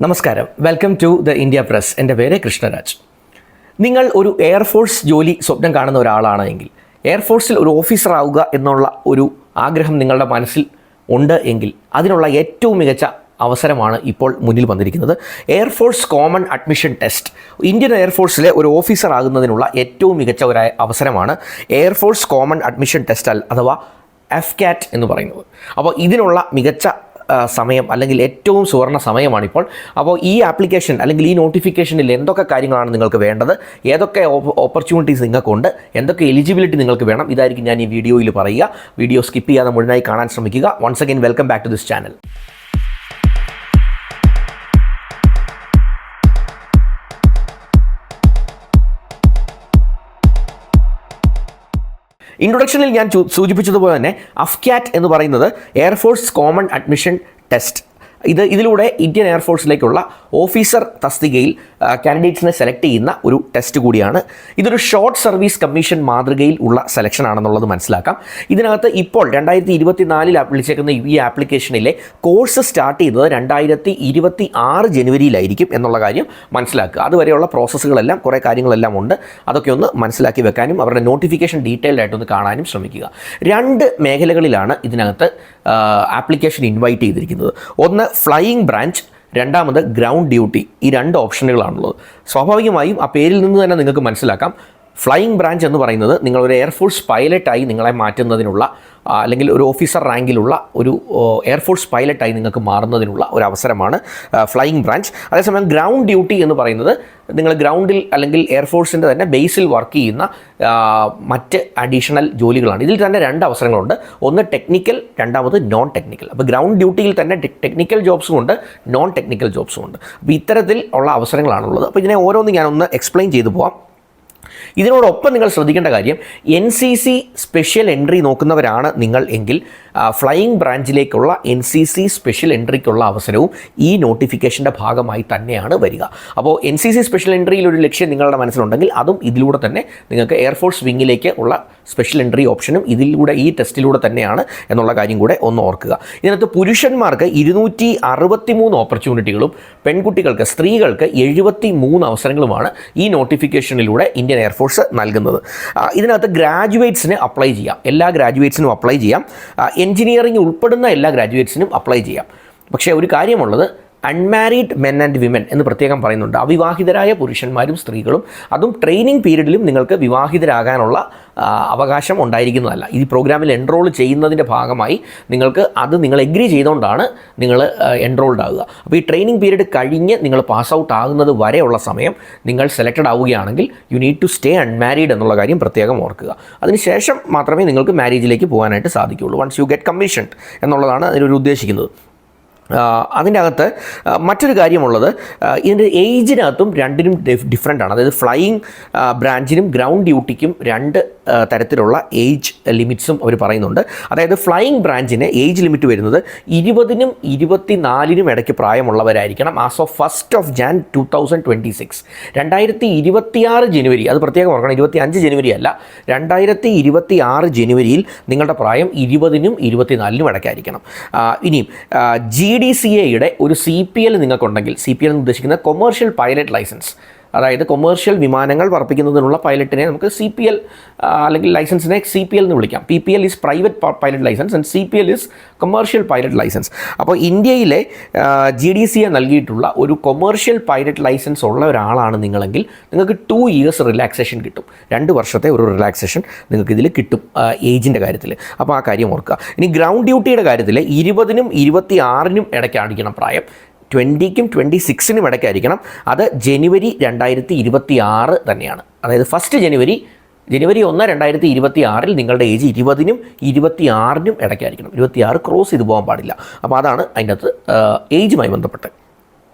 നമസ്കാരം, welcome to the India press. എൻ്റെ പേര് കൃഷ്ണരാജ്. നിങ്ങൾ ഒരു എയർഫോഴ്സ് ജോലി സ്വപ്നം കാണുന്ന ഒരാളാണെങ്കിൽ, എയർഫോഴ്സിൽ ഒരു ഓഫീസർ ആവുക എന്നുള്ള ഒരു ആഗ്രഹം നിങ്ങളുടെ മനസ്സിൽ ഉണ്ട് എങ്കിൽ അതിനുള്ള ഏറ്റവും മികച്ച അവസരമാണ് ഇപ്പോൾ മുന്നിൽ വന്നിരിക്കുന്നത്. Air force common admission test. Indian എയർഫോഴ്സിലെ ഒരു ഓഫീസർ ആകുന്നതിനുള്ള ഏറ്റവും മികച്ച ഒരു അവസരമാണ് എയർഫോഴ്സ് കോമൺ അഡ്മിഷൻ ടെസ്റ്റ് അഥവാ FCAT എന്ന് പറയുന്നത്. അപ്പോൾ ഇതിനുള്ള മികച്ച സമയം അല്ലെങ്കിൽ ഏറ്റവും സുവർണ്ണ സമയമാണിപ്പോൾ. അപ്പോൾ ഈ ആപ്ലിക്കേഷൻ അല്ലെങ്കിൽ ഈ നോട്ടിഫിക്കേഷനിൽ എന്തൊക്കെ കാര്യങ്ങളാണ് നിങ്ങൾക്ക് വേണ്ടത്, ഏതൊക്കെ ഓപ്പർച്യൂണിറ്റീസ് നിങ്ങൾക്കുണ്ട്, എന്തൊക്കെ എലിജിബിലിറ്റി നിങ്ങൾക്ക് വേണം, ഇതായിരിക്കും ഞാൻ ഈ വീഡിയോയിൽ പറയുക. വീഡിയോ സ്കിപ്പ് ചെയ്യാതെ മുഴുവനായി കാണാൻ ശ്രമിക്കുക. Once again welcome back to this channel. ഇൻട്രൊഡക്ഷനിൽ ഞാൻ സൂചിപ്പിച്ചതുപോലെ തന്നെ FCAT എന്ന് പറയുന്നത് എയർഫോഴ്സ് കോമൺ അഡ്മിഷൻ ടെസ്റ്റ്. ഇതിലൂടെ ഇന്ത്യൻ എയർഫോഴ്സിലേക്കുള്ള ഓഫീസർ തസ്തികയിൽ കാൻഡിഡേറ്റ്സിനെ സെലക്ട് ചെയ്യുന്ന ഒരു ടെസ്റ്റ് കൂടിയാണ്. ഇതൊരു ഷോർട്ട് സർവീസ് കമ്മീഷൻ മാതൃകയിൽ ഉള്ള സെലക്ഷൻ ആണെന്നുള്ളത് മനസ്സിലാക്കാം. ഇതിനകത്ത് ഇപ്പോൾ 2024 വിളിച്ചേക്കുന്ന ഈ ആപ്ലിക്കേഷനിലെ കോഴ്സ് സ്റ്റാർട്ട് ചെയ്യുന്നത് 2026 ജനുവരിയിലായിരിക്കും എന്നുള്ള കാര്യം മനസ്സിലാക്കുക. അതുവരെയുള്ള പ്രോസസ്സുകളെല്ലാം കുറേ കാര്യങ്ങളെല്ലാം ഉണ്ട്. അതൊക്കെ ഒന്ന് മനസ്സിലാക്കി വെക്കാനും അവരുടെ നോട്ടിഫിക്കേഷൻ ഡീറ്റെയിൽഡ് ആയിട്ടൊന്ന് കാണാനും ശ്രമിക്കുക. 2 മേഖലകളിലാണ് ഇതിനകത്ത് ആപ്ലിക്കേഷൻ ഇൻവൈറ്റ് ചെയ്തിരിക്കുന്നത്. ഒന്ന് ഫ്ലൈയിങ് ബ്രാഞ്ച്, രണ്ടാമത് ഗ്രൗണ്ട് ഡ്യൂട്ടി. ഈ 2 ഓപ്ഷനുകളാണുള്ളത്. സ്വാഭാവികമായും ആ പേരിൽ നിന്ന് തന്നെ നിങ്ങൾക്ക് മനസ്സിലാക്കാം, ഫ്ലൈയിങ് ബ്രാഞ്ച് എന്ന് പറയുന്നത് നിങ്ങളൊരു എയർഫോഴ്സ് പൈലറ്റായി നിങ്ങളെ മാറ്റുന്നതിനുള്ള അല്ലെങ്കിൽ ഒരു ഓഫീസർ റാങ്കിലുള്ള ഒരു എയർഫോഴ്സ് പൈലറ്റായി നിങ്ങൾക്ക് മാറുന്നതിനുള്ള ഒരു അവസരമാണ് ഫ്ലൈയിങ് ബ്രാഞ്ച്. അതേസമയം ഗ്രൗണ്ട് ഡ്യൂട്ടി എന്ന് പറയുന്നത് നിങ്ങൾ ഗ്രൗണ്ടിൽ അല്ലെങ്കിൽ എയർഫോഴ്സിൻ്റെ തന്നെ ബേസിൽ വർക്ക് ചെയ്യുന്ന മറ്റ് അഡീഷണൽ ജോലികളാണ്. ഇതിൽ തന്നെ 2 അവസരങ്ങളുണ്ട്. ഒന്ന് ടെക്നിക്കൽ, രണ്ടാമത് നോൺ ടെക്നിക്കൽ. അപ്പോൾ ഗ്രൗണ്ട് ഡ്യൂട്ടിയിൽ തന്നെ ടെക്നിക്കൽ ജോബ്സും ഉണ്ട്, നോൺ ടെക്നിക്കൽ ജോബ്സും ഉണ്ട്. അപ്പോൾ ഇത്തരത്തിൽ ഉള്ള അവസരങ്ങളാണുള്ളത്. അപ്പോൾ ഇതിനെ ഓരോന്ന് ഞാനൊന്ന് എക്സ്പ്ലെയിൻ ചെയ്തു പോവാം. ഇതിനോടൊപ്പം നിങ്ങൾ ശ്രദ്ധിക്കേണ്ട കാര്യം, NCC സ്പെഷ്യൽ എൻട്രി നോക്കുന്നവരാണ് നിങ്ങൾ എങ്കിൽ ഫ്ലൈയിങ് ബ്രാഞ്ചിലേക്കുള്ള NCC സ്പെഷ്യൽ എൻട്രിക്കുള്ള അവസരവും ഈ നോട്ടിഫിക്കേഷൻ്റെ ഭാഗമായി തന്നെയാണ് വരിക. അപ്പോൾ NCC സ്പെഷ്യൽ എൻട്രിയിൽ ഒരു ലക്ഷ്യം നിങ്ങളുടെ മനസ്സിലുണ്ടെങ്കിൽ അതും ഇതിലൂടെ തന്നെ നിങ്ങൾക്ക് എയർഫോഴ്സ് വിങ്ങിലേക്ക് ഉള്ള സ്പെഷ്യൽ എൻട്രി ഓപ്ഷനും ഇതിലൂടെ ഈ ടെസ്റ്റിലൂടെ തന്നെയാണ് എന്നുള്ള കാര്യം കൂടെ ഒന്ന് ഓർക്കുക. ഇതിനകത്ത് പുരുഷന്മാർക്ക് 263 ഓപ്പർച്യൂണിറ്റികളും പെൺകുട്ടികൾക്ക് സ്ത്രീകൾക്ക് 73 അവസരങ്ങളുമാണ് ഈ നോട്ടിഫിക്കേഷനിലൂടെ ഇന്ത്യൻ എയർഫോഴ്സ് നൽകുന്നത്. ഇതിനകത്ത് ഗ്രാജുവേറ്റ്സിന് അപ്ലൈ ചെയ്യാം, എല്ലാ ഗ്രാജുവേറ്റ്സിനും അപ്ലൈ ചെയ്യാം, എൻജിനീയറിംഗ് ഉൾപ്പെടുന്ന എല്ലാ ഗ്രാജുവേറ്റ്സിനും അപ്ലൈ ചെയ്യാം. പക്ഷേ ഒരു കാര്യമുള്ളത്, അൺമാരീഡ് മെൻ ആൻഡ് വിമൻ എന്ന് പ്രത്യേകം പറയുന്നുണ്ട്. അവിവാഹിതരായ പുരുഷന്മാരും സ്ത്രീകളും, അതും ട്രെയിനിങ് പീരീഡിലും നിങ്ങൾക്ക് വിവാഹിതരാകാനുള്ള അവകാശം ഉണ്ടായിരിക്കുന്നതല്ല. ഈ പ്രോഗ്രാമിൽ എൻറോൾ ചെയ്യുന്നതിൻ്റെ ഭാഗമായി നിങ്ങൾ എഗ്രി ചെയ്തുകൊണ്ടാണ് നിങ്ങൾ എൻറോൾഡ് ആകുക. അപ്പോൾ ഈ ട്രെയിനിങ് പീരീഡ് കഴിഞ്ഞ് നിങ്ങൾ പാസ് ഔട്ട് ആകുന്നത് വരെയുള്ള സമയം നിങ്ങൾ സെലക്റ്റഡ് ആവുകയാണെങ്കിൽ you need to stay unmarried എന്നുള്ള കാര്യം പ്രത്യേകം ഓർക്കുക. അതിനുശേഷം മാത്രമേ നിങ്ങൾക്ക് മാരേജിലേക്ക് പോകാനായിട്ട് സാധിക്കുകയുള്ളൂ. വൺസ് യു ഗെറ്റ് കമ്മീഷൻഡ് എന്നുള്ളതാണ് അതിനൊരു ഉദ്ദേശിക്കുന്നത്. അതിൻ്റെ അകത്ത് മറ്റൊരു കാര്യമുള്ളത്, ഇതിൻ്റെ ഏജിനകത്തും 2നും ഡിഫറൻ്റ് ആണ്. അതായത് ഫ്ലൈയിങ് ബ്രാഞ്ചിനും ഗ്രൗണ്ട് ഡ്യൂട്ടിക്കും 2 തരത്തിലുള്ള ഏജ് ലിമിറ്റ്സും അവർ പറയുന്നുണ്ട്. അതായത് ഫ്ലൈയിങ് ബ്രാഞ്ചിന് ഏജ് ലിമിറ്റ് വരുന്നത് 20നും 24നും ഇടയ്ക്ക് പ്രായമുള്ളവരായിരിക്കണം ആസ് ഓഫ് 1 January 2026. 2026 ജനുവരി, അത് പ്രത്യേകം ഓർക്കണം, 25 ജനുവരി അല്ല, 2026 ജനുവരിയിൽ നിങ്ങളുടെ പ്രായം 20നും 24നും ഇടയ്ക്കായിരിക്കണം. ഇനിയും GDCAയുടെ ഒരു CPL നിങ്ങൾക്കുണ്ടെങ്കിൽ, CPL എന്ന് ഉദ്ദേശിക്കുന്നത് കൊമേഴ്ഷ്യൽ പൈലറ്റ് ലൈസൻസ്, അതായത് കൊമേഴ്ഷ്യൽ വിമാനങ്ങൾ പറപ്പിക്കുന്നതിനുള്ള പൈലറ്റിനെ നമുക്ക് CPL അല്ലെങ്കിൽ ലൈസൻസിനെ CPL എന്ന് വിളിക്കാം. PPL is private pilot licence and CPL is commercial pilot licence. അപ്പോൾ ഇന്ത്യയിലെ GDCA നൽകിയിട്ടുള്ള ഒരു കൊമേഴ്ഷ്യൽ പൈലറ്റ് ലൈസൻസ് ഉള്ള ഒരാളാണ് നിങ്ങളെങ്കിൽ നിങ്ങൾക്ക് 2 years റിലാക്സേഷൻ കിട്ടും. 2 വർഷത്തെ ഒരു റിലാക്സേഷൻ നിങ്ങൾക്ക് ഇതിൽ കിട്ടും ഏജിൻ്റെ കാര്യത്തിൽ. അപ്പോൾ ആ കാര്യം ഓർക്കുക. ഇനി ഗ്രൗണ്ട് ഡ്യൂട്ടിയുടെ കാര്യത്തിൽ 20നും 26നും ഇടയ്ക്കായിരിക്കണം പ്രായം, 20ക്കും 26നും ഇടയ്ക്കായിരിക്കണം. അത് ജനുവരി 2026 തന്നെയാണ്. അതായത് 1 ജനുവരി 1, 2026 നിങ്ങളുടെ ഏജ് 20നും 26നും ഇടയ്ക്കായിരിക്കണം. 26 ക്രോസ് ചെയ്ത് പോകാൻ പാടില്ല. അപ്പോൾ അതാണ് അതിൻ്റെ അകത്ത് ഏജുമായി ബന്ധപ്പെട്ട്.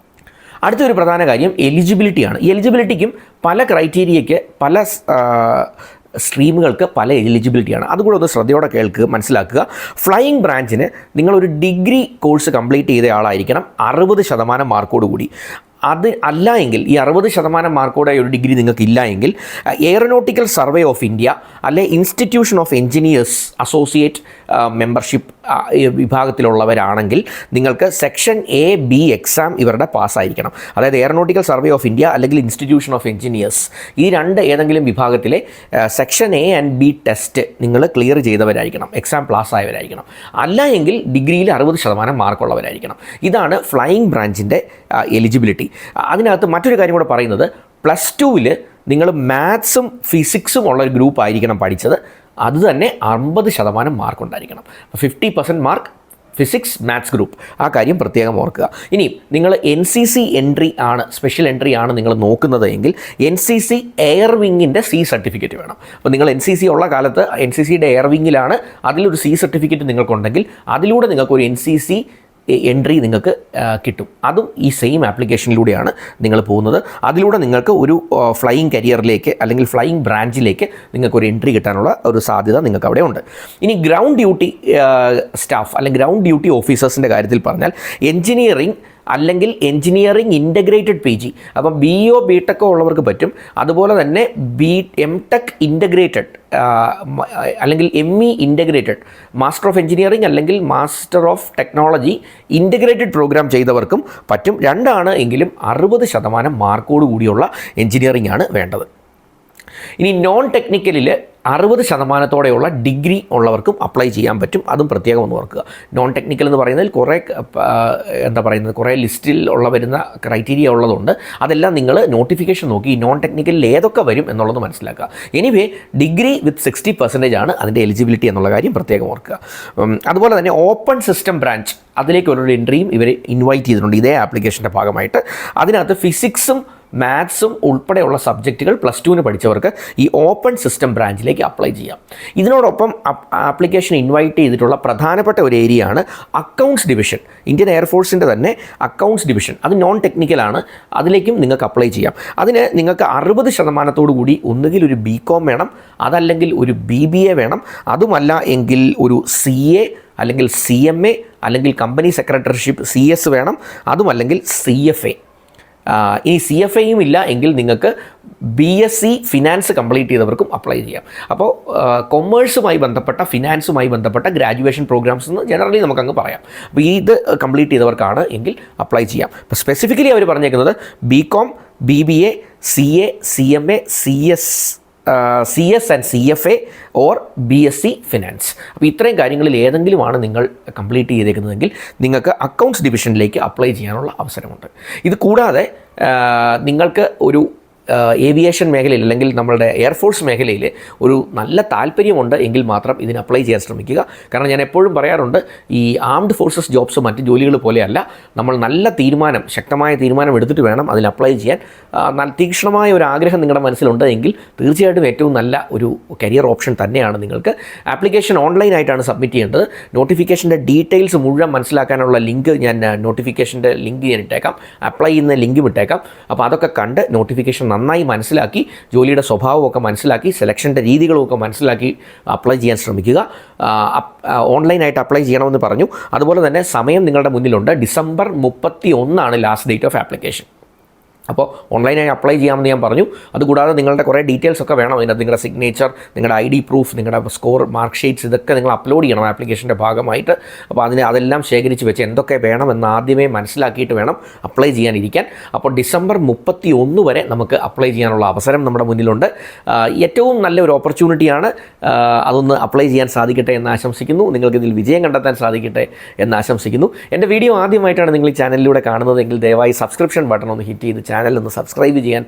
അടുത്തൊരു പ്രധാന കാര്യം എലിജിബിലിറ്റിയാണ്. ഈ എലിജിബിലിറ്റിക്കും പല ക്രൈറ്റീരിയയ്ക്ക്, പല സ്ട്രീമുകൾക്ക് പല എലിജിബിലിറ്റിയാണ്. അതുകൂടെ ഒന്ന് ശ്രദ്ധയോടെ കേൾക്കുക, മനസ്സിലാക്കുക. ഫ്ലൈയിങ് ബ്രാഞ്ചിന് നിങ്ങളൊരു ഡിഗ്രി കോഴ്സ് കംപ്ലീറ്റ് ചെയ്ത ആളായിരിക്കണം, 60% മാർക്കോടുകൂടി. അത് അല്ല എങ്കിൽ ഈ 60% മാർക്കോടെ ഒരു ഡിഗ്രി നിങ്ങൾക്ക് ഇല്ല എങ്കിൽ എയറോനോട്ടിക്കൽ സർവേ ഓഫ് ഇന്ത്യ അല്ലെ institution of engineers associate membership വിഭാഗത്തിലുള്ളവരാണെങ്കിൽ നിങ്ങൾക്ക് സെക്ഷൻ എ ബി എക്സാം ഇവരുടെ പാസ്സായിരിക്കണം. അതായത് എയറോനോട്ടിക്കൽ സർവേ ഓഫ് ഇന്ത്യ അല്ലെങ്കിൽ ഇൻസ്റ്റിറ്റ്യൂഷൻ ഓഫ് എഞ്ചിനീയേഴ്സ് ഈ രണ്ട് ഏതെങ്കിലും വിഭാഗത്തിലെ section A and B test നിങ്ങൾ ക്ലിയർ ചെയ്തവരായിരിക്കണം, എക്സാം പാസ്സായവരായിരിക്കണം. അല്ല എങ്കിൽ ഡിഗ്രിയിൽ 60% മാർക്കുള്ളവരായിരിക്കണം. ഇതാണ് ഫ്ലൈയിങ് ബ്രാഞ്ചിൻ്റെ എലിജിബിലിറ്റി. അതിനകത്ത് മറ്റൊരു കാര്യം കൂടെ പറയുന്നത്, പ്ലസ് ടുവിൽ നിങ്ങൾ മാത്സും ഫിസിക്സും ഉള്ള ഒരു ഗ്രൂപ്പ് ആയിരിക്കണം പഠിച്ചത്. അത് തന്നെ 50% മാർക്കുണ്ടായിരിക്കണം. 50% മാർക്ക് ഫിസിക്സ് മാത്സ് ഗ്രൂപ്പ്, ആ കാര്യം പ്രത്യേകം ഓർക്കുക. ഇനി നിങ്ങൾ NCC എൻട്രി ആണ്, സ്പെഷ്യൽ എൻട്രി ആണ് നിങ്ങൾ നോക്കുന്നത് എങ്കിൽ NCC എയർ വിങ്ങിൻ്റെ C സർട്ടിഫിക്കറ്റ് വേണം. അപ്പോൾ നിങ്ങൾ NCC ഉള്ള കാലത്ത് NCCയുടെ എയർ വിങ്ങിലാണ്, അതിലൊരു C സർട്ടിഫിക്കറ്റ് നിങ്ങൾക്കുണ്ടെങ്കിൽ അതിലൂടെ നിങ്ങൾക്കൊരു NCC എൻട്രി നിങ്ങൾക്ക് കിട്ടും. അതും ഈ സെയിം ആപ്ലിക്കേഷനിലൂടെയാണ് നിങ്ങൾ പോകുന്നത്. അതിലൂടെ നിങ്ങൾക്ക് ഒരു ഫ്ലൈയിങ് കരിയറിലേക്ക് അല്ലെങ്കിൽ ഫ്ലൈയിങ് ബ്രാഞ്ചിലേക്ക് നിങ്ങൾക്കൊരു എൻട്രി കിട്ടാനുള്ള ഒരു സാധ്യത നിങ്ങൾക്ക് അവിടെ ഉണ്ട്. ഇനി ഗ്രൗണ്ട് ഡ്യൂട്ടി സ്റ്റാഫ് അല്ലെങ്കിൽ ഗ്രൗണ്ട് ഡ്യൂട്ടി ഓഫീസേഴ്സിൻ്റെ കാര്യത്തിൽ പറഞ്ഞാൽ എൻജിനീയറിംഗ് അല്ലെങ്കിൽ എൻജിനീയറിംഗ് ഇൻ്റഗ്രേറ്റഡ് PG, അപ്പം BO BTech ഉള്ളവർക്ക് പറ്റും. അതുപോലെ തന്നെ MTech ഇൻ്റഗ്രേറ്റഡ് അല്ലെങ്കിൽ ME integrated, master of engineering അല്ലെങ്കിൽ master of technology integrated programme ചെയ്തവർക്കും പറ്റും. രണ്ടാണ് എങ്കിലും 60% മാർക്കോട് കൂടിയുള്ള എഞ്ചിനീയറിംഗ് ആണ് വേണ്ടത്. ഇനി നോൺ ടെക്നിക്കലിൽ 60%ഓടെയുള്ള ഡിഗ്രി ഉള്ളവർക്കും അപ്ലൈ ചെയ്യാൻ പറ്റും. അതും പ്രത്യേകം ഒന്ന് ഓർക്കുക. നോൺ ടെക്നിക്കൽ എന്ന് പറയുന്നതിൽ കുറേ ലിസ്റ്റിൽ വരുന്ന ക്രൈറ്റീരിയ ഉള്ളതുണ്ട്. അതെല്ലാം നിങ്ങൾ നോട്ടിഫിക്കേഷൻ നോക്കി ഈ നോൺ ടെക്നിക്കലിൽ ഏതൊക്കെ വരും എന്നുള്ളത് മനസ്സിലാക്കുക. എനിവേ ഡിഗ്രി വിത്ത് 60% ആണ് അതിൻ്റെ എലിജിബിലിറ്റി എന്നുള്ള കാര്യം പ്രത്യേകം ഓർക്കുക. അതുപോലെ തന്നെ ഓപ്പൺ സിസ്റ്റം ബ്രാഞ്ച്, അതിലേക്ക് ഒരു എൻട്രിയും ഇവർ ഇൻവൈറ്റ് ചെയ്തിട്ടുണ്ട് ഇതേ ആപ്ലിക്കേഷൻ്റെ ഭാഗമായിട്ട്. അതിനകത്ത് ഫിസിക്സും മാത്സും ഉൾപ്പെടെയുള്ള സബ്ജക്റ്റുകൾ പ്ലസ് ടുവിന് പഠിച്ചവർക്ക് ഈ ഓപ്പൺ സിസ്റ്റം ബ്രാഞ്ചിലേക്ക് അപ്ലൈ ചെയ്യാം. ഇതിനോടൊപ്പം ആപ്ലിക്കേഷൻ ഇൻവൈറ്റ് ചെയ്തിട്ടുള്ള പ്രധാനപ്പെട്ട ഒരു ഏരിയയാണ് അക്കൗണ്ട്സ് ഡിവിഷൻ. ഇന്ത്യൻ എയർഫോഴ്സിൻ്റെ തന്നെ അക്കൗണ്ട്സ് ഡിവിഷൻ, അത് നോൺ ടെക്നിക്കലാണ്. അതിലേക്കും നിങ്ങൾക്ക് അപ്ലൈ ചെയ്യാം. അതിന് നിങ്ങൾക്ക് 60% കൂടി ഒന്നുകിൽ ഒരു BCom വേണം, അതല്ലെങ്കിൽ ഒരു BBA വേണം, അതുമല്ല എങ്കിൽ ഒരു CA അല്ലെങ്കിൽ CMA അല്ലെങ്കിൽ കമ്പനി സെക്രട്ടറിഷിപ്പ് CS വേണം, അതുമല്ലെങ്കിൽ CFA. ഇനി CFAയും ഇല്ല എങ്കിൽ നിങ്ങൾക്ക് BSc ഫിനാൻസ് കംപ്ലീറ്റ് ചെയ്തവർക്കും അപ്ലൈ ചെയ്യാം. അപ്പോൾ കൊമേഴ്സുമായി ബന്ധപ്പെട്ട ഫിനാൻസുമായി ബന്ധപ്പെട്ട ഗ്രാജുവേഷൻ പ്രോഗ്രാംസ് എന്ന് ജനറലി നമുക്കങ്ങ് പറയാം. അപ്പോൾ ഇത് കംപ്ലീറ്റ് ചെയ്തവർക്കാണ് എങ്കിൽ അപ്ലൈ ചെയ്യാം. അപ്പോൾ സ്പെസിഫിക്കലി അവർ പറഞ്ഞേക്കുന്നത് BCom, BBA, CA, CMA, CS and CFA or BSc finance. അപ്പോൾ ഇത്രയും കാര്യങ്ങളിൽ ഏതെങ്കിലുമാണ് നിങ്ങൾ കംപ്ലീറ്റ് ചെയ്തേക്കുന്നതെങ്കിൽ നിങ്ങൾക്ക് അക്കൗണ്ട്സ് ഡിവിഷനിലേക്ക് അപ്ലൈ ചെയ്യാനുള്ള അവസരമുണ്ട്. ഇത് കൂടാതെ നിങ്ങൾക്ക് ഒരു ഏവിയേഷൻ മേഖലയിൽ അല്ലെങ്കിൽ നമ്മളുടെ എയർഫോഴ്സ് മേഖലയിൽ ഒരു നല്ല താല്പര്യമുണ്ട് എങ്കിൽ മാത്രം ഇതിന് അപ്ലൈ ചെയ്യാൻ ശ്രമിക്കുക. കാരണം ഞാൻ എപ്പോഴും പറയാറുണ്ട്, ഈ ആംഡ് ഫോഴ്സസ് ജോബ്സ് മറ്റ് ജോലികൾ പോലെയല്ല. നമ്മൾ നല്ല ശക്തമായ തീരുമാനം എടുത്തിട്ട് വേണം അതിൽ അപ്ലൈ ചെയ്യാൻ. തീക്ഷ്ണമായ ഒരു ആഗ്രഹം നിങ്ങളുടെ മനസ്സിലുണ്ട് എങ്കിൽ തീർച്ചയായിട്ടും ഏറ്റവും നല്ല ഒരു കരിയർ ഓപ്ഷൻ തന്നെയാണ് നിങ്ങൾക്ക്. ആപ്ലിക്കേഷൻ ഓൺലൈനായിട്ടാണ് സബ്മിറ്റ് ചെയ്യേണ്ടത്. നോട്ടിഫിക്കേഷൻ്റെ ഡീറ്റെയിൽസ് മുഴുവൻ മനസ്സിലാക്കാനുള്ള ലിങ്ക് നോട്ടിഫിക്കേഷൻ്റെ ലിങ്ക് ഞാൻ ഇട്ടേക്കാം, അപ്ലൈ ചെയ്യുന്ന ലിങ്കും ഇട്ടേക്കാം. അപ്പോൾ അതൊക്കെ കണ്ട് നോട്ടിഫിക്കേഷൻ നന്നായി മനസ്സിലാക്കി ജോലിയുടെ സ്വഭാവമൊക്കെ മനസ്സിലാക്കി സെലക്ഷൻ്റെ രീതികളുമൊക്കെ മനസ്സിലാക്കി അപ്ലൈ ചെയ്യാൻ ശ്രമിക്കുക. ഓൺലൈനായിട്ട് അപ്ലൈ ചെയ്യണമെന്ന് പറഞ്ഞു. അതുപോലെ തന്നെ സമയം നിങ്ങളുടെ മുന്നിലുണ്ട്. December 31 last date of application. അപ്പോൾ ഓൺലൈനായി അപ്ലൈ ചെയ്യാമെന്ന് ഞാൻ പറഞ്ഞു. അതുകൂടാതെ നിങ്ങളുടെ കുറേ ഡീറ്റെയിൽസ് ഒക്കെ വേണം. അതിനകത്ത് നിങ്ങളുടെ സിഗ്നേച്ചർ, നിങ്ങളുടെ ID പ്രൂഫ്, നിങ്ങളുടെ സ്കോർ, മാർക്ക് ഷീറ്റ്സ്, ഇതൊക്കെ നിങ്ങൾ അപ്ലോഡ് ചെയ്യണം ആപ്ലിക്കേഷൻ്റെ ഭാഗമായിട്ട്. അപ്പോൾ അതെല്ലാം ശേഖരിച്ച് വെച്ച് എന്തൊക്കെ വേണമെന്ന് ആദ്യമേ മനസ്സിലാക്കിയിട്ട് വേണം അപ്ലൈ ചെയ്യാനിരിക്കാൻ. അപ്പോൾ December 31 വരെ നമുക്ക് അപ്ലൈ ചെയ്യാനുള്ള അവസരം നമ്മുടെ മുന്നിലുണ്ട്. ഏറ്റവും നല്ലൊരു ഓപ്പർച്യൂണിറ്റിയാണ്. അതൊന്ന് അപ്ലൈ ചെയ്യാൻ സാധിക്കട്ടെ എന്ന് ആശംസിക്കുന്നു. നിങ്ങൾക്കിതിൽ വിജയം കണ്ടെത്താൻ സാധിക്കട്ടെ എന്ന് ആശംസിക്കുന്നു. എൻ്റെ വീഡിയോ ആദ്യമായിട്ടാണ് നിങ്ങൾ ഈ ചാനലിലൂടെ കാണുന്നതെങ്കിൽ ദയവായി സബ്സ്ക്രിപ്ഷൻ ബട്ടൺ ഒന്ന് ഹിറ്റ് ചെയ്ത് ചാനൽ ഒന്ന് സബ്സ്ക്രൈബ് ചെയ്യാൻ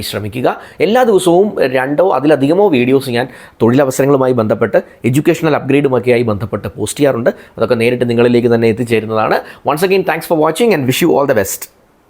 ശ്രമിക്കുക. എല്ലാ ദിവസവും 2 അതിലധികമോ വീഡിയോസ് ഞാൻ തൊഴിലവസരങ്ങളുമായി ബന്ധപ്പെട്ട് എഡ്യൂക്കേഷണൽ അപ്ഗ്രേഡുമൊക്കെയായി ബന്ധപ്പെട്ട് പോസ്റ്റ് ചെയ്യാറുണ്ട്. അതൊക്കെ നേരിട്ട് നിങ്ങളിലേക്ക് തന്നെ എത്തിച്ചേരുന്നതാണ്. Once again thanks for watching and wish you all the best.